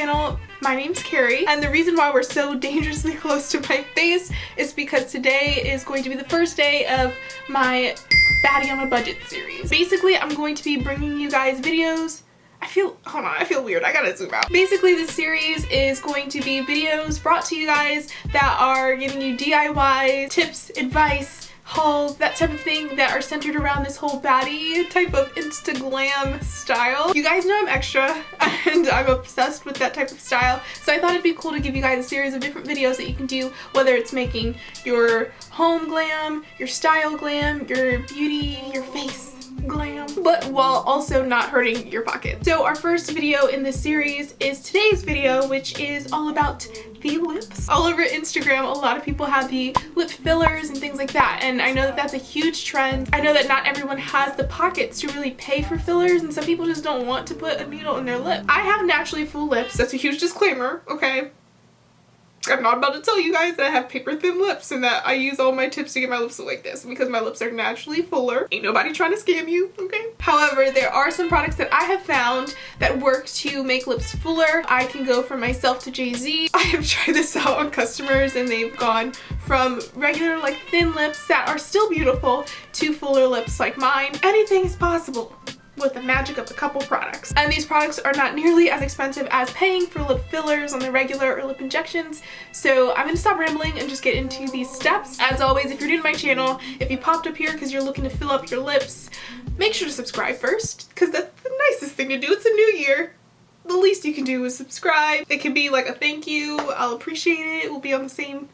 channel. My name's Carrie, and the reason why we're so dangerously close to my face is because today is going to be the first day of my Baddie on a Budget series. Basically, I'm going to be bringing you guys videos. Hold on, I feel weird. I gotta zoom out. Basically, this series is going to be videos brought to you guys that are giving you DIY tips, advice, hauls, that type of thing that are centered around this whole baddie type of instaglam style. You guys know I'm extra and I'm obsessed with that type of style, so I thought it'd be cool to give you guys a series of different videos that you can do, whether it's making your home glam, your style glam, your beauty, your face glam, but while also not hurting your pocket. So our first video in this series is today's video, which is all about the lips. All over Instagram, a lot of people have the lip fillers and things like that, and I know that that's a huge trend. I know that not everyone has the pockets to really pay for fillers, and some people just don't want to put a needle in their lip. I have naturally full lips. That's a huge disclaimer, okay? I'm not about to tell you guys that I have paper thin lips and that I use all my tips to get my lips look like this because my lips are naturally fuller. Ain't nobody trying to scam you, okay? However, there are some products that I have found that work to make lips fuller. I can go from myself to Jay-Z. I have tried this out on customers and they've gone from regular like thin lips that are still beautiful to fuller lips like mine. Anything is possible with the magic of a couple products. And these products are not nearly as expensive as paying for lip fillers on the regular or lip injections. So I'm gonna stop rambling and just get into these steps. As always, if you're new to my channel, if you popped up here because you're looking to fill up your lips, make sure to subscribe first, because that's the nicest thing to do. It's a new year. The least you can do is subscribe. It can be like a thank you. I'll appreciate it. We'll be on the same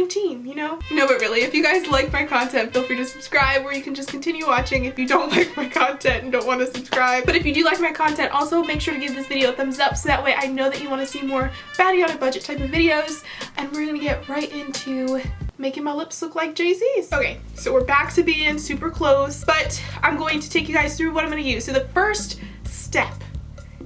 team, you know? No, but really, if you guys like my content, feel free to subscribe, or you can just continue watching if you don't like my content and don't want to subscribe. But if you do like my content, also make sure to give this video a thumbs up so that way I know that you want to see more Baddie on a Budget type of videos. And we're gonna get right into making my lips look like Jay-Z's. Okay, so we're back to being super close, but I'm going to take you guys through what I'm gonna use. So the first step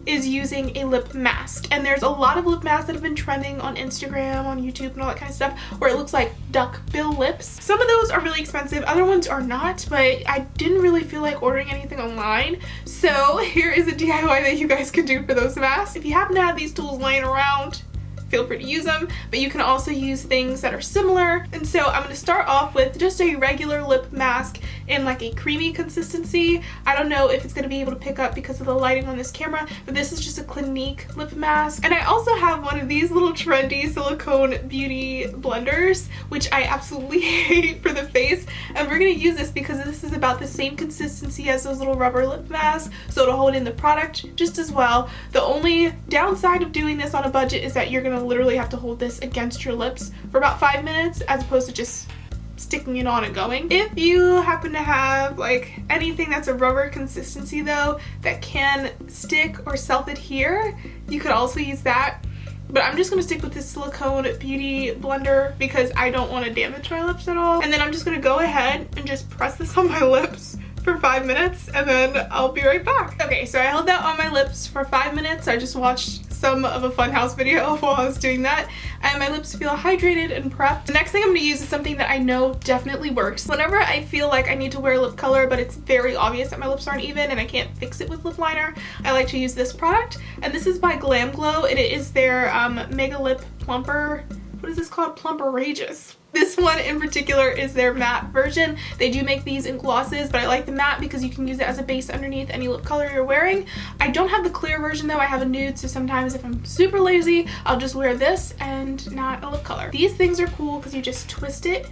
is using a lip mask, and there's a lot of lip masks that have been trending on Instagram, on YouTube, and all that kind of stuff where it looks like duck bill lips. Some of those are really expensive, other ones are not, but I didn't really feel like ordering anything online, so here is a DIY that you guys can do for those masks. If you happen to have these tools laying around, feel free to use them, but you can also use things that are similar. And so I'm going to start off with just a regular lip mask in like a creamy consistency. I don't know if it's going to be able to pick up because of the lighting on this camera, but this is just a Clinique lip mask. And I also have one of these little trendy silicone beauty blenders, which I absolutely hate for the face, and we're going to use this because this is about the same consistency as those little rubber lip masks, so it'll hold in the product just as well. The only downside of doing this on a budget is that you're going to literally have to hold this against your lips for about 5 minutes as opposed to just sticking it on and going. If you happen to have like anything that's a rubber consistency though that can stick or self-adhere, you could also use that. But I'm just going to stick with this silicone beauty blender because I don't want to damage my lips at all. And then I'm just going to go ahead and just press this on my lips for 5 minutes, and then I'll be right back. Okay, so I held that on my lips for 5 minutes. I just watched some of a funhouse video while I was doing that, and my lips feel hydrated and prepped. The next thing I'm going to use is something that I know definitely works. Whenever I feel like I need to wear lip color but it's very obvious that my lips aren't even and I can't fix it with lip liner, I like to use this product, and this is by Glam Glow, and it is their Mega Lip Plumper. What is this called? Plumperageous. This one in particular is their matte version. They do make these in glosses, but I like the matte because you can use it as a base underneath any lip color you're wearing. I don't have the clear version though, I have a nude, so sometimes if I'm super lazy, I'll just wear this and not a lip color. These things are cool because you just twist it.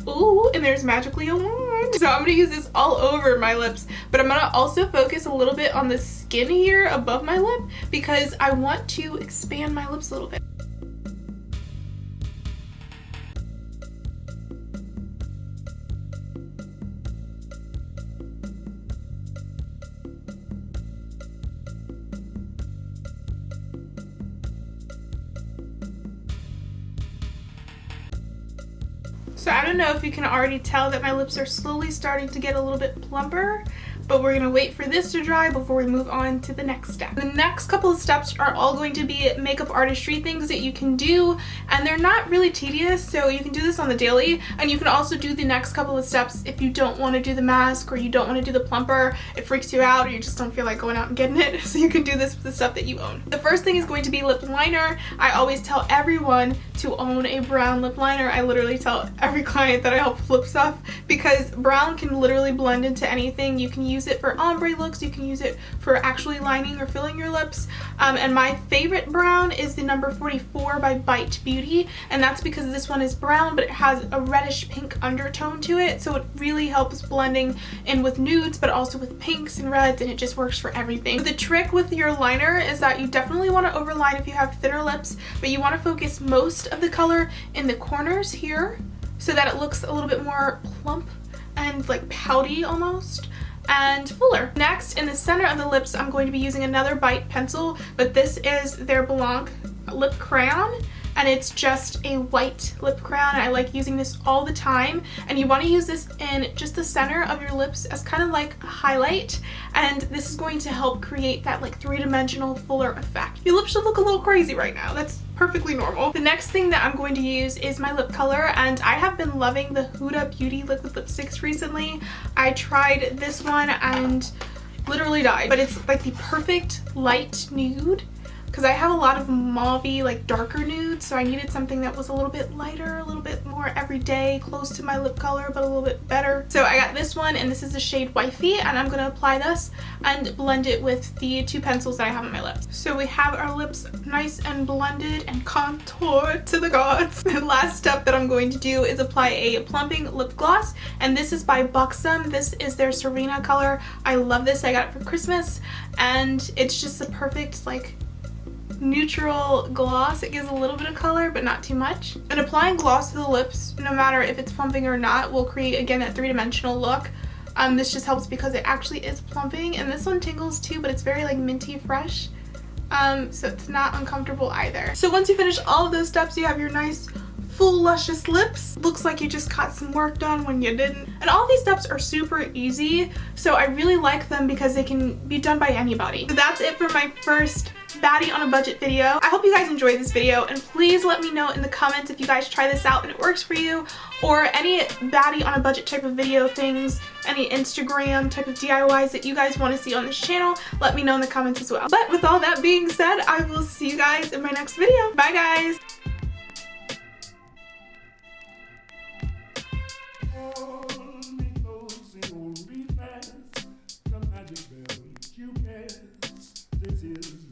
Ooh, and there's magically a wand. So I'm gonna use this all over my lips, but I'm gonna also focus a little bit on the skin here above my lip because I want to expand my lips a little bit. So I don't know if you can already tell that my lips are slowly starting to get a little bit plumper, but we're gonna wait for this to dry before we move on to the next step. The next couple of steps are all going to be makeup artistry things that you can do, and they're not really tedious, so you can do this on the daily, and you can also do the next couple of steps if you don't want to do the mask or you don't want to do the plumper, it freaks you out, or you just don't feel like going out and getting it, so you can do this with the stuff that you own. The first thing is going to be lip liner. I always tell everyone to own a brown lip liner. I literally tell every client that I help with lip stuff because brown can literally blend into anything. You can use it for ombre looks, you can use it for actually lining or filling your lips, and my favorite brown is the number 44 by Bite Beauty, and that's because this one is brown but it has a reddish pink undertone to it, so it really helps blending in with nudes but also with pinks and reds, and it just works for everything. The trick with your liner is that you definitely want to overline if you have thinner lips, but you want to focus most of the color in the corners here so that it looks a little bit more plump and like pouty almost and fuller. Next, in the center of the lips, I'm going to be using another Bite pencil, but this is their Blanc lip crayon, and it's just a white lip crayon. I like using this all the time, and you want to use this in just the center of your lips as kind of like a highlight, and this is going to help create that like three-dimensional fuller effect. Your lips should look a little crazy right now. That's perfectly normal. The next thing that I'm going to use is my lip color, and I have been loving the Huda Beauty liquid lipsticks recently. I tried this one and literally died, but it's like the perfect light nude because I have a lot of mauvey, like darker nudes, so I needed something that was a little bit lighter, a little bit more everyday, close to my lip color, but a little bit better. So I got this one, and this is the shade Wifey, and I'm gonna apply this and blend it with the two pencils that I have on my lips. So we have our lips nice and blended and contoured to the gods. The last step that I'm going to do is apply a plumping lip gloss, and this is by Buxom. This is their Serena color. I love this. I got it for Christmas, and it's just the perfect like neutral gloss. It gives a little bit of color but not too much, and applying gloss to the lips, no matter if it's plumping or not, will create again that three-dimensional look. This just helps because it actually is plumping, and this one tingles too, but it's very like minty fresh, so it's not uncomfortable either. So once you finish all of those steps, you have your nice full luscious lips. Looks like you just got some work done when you didn't. And all these steps are super easy, so I really like them because they can be done by anybody. So that's it for my first Baddie on a budget video. I hope you guys enjoyed this video, and please let me know in the comments if you guys try this out and it works for you, or any Baddie on a budget type of video things, any Instagram type of DIYs that you guys want to see on this channel. Let me know in the comments as well. But with all that being said, I will see you guys in my next video. Bye guys! This is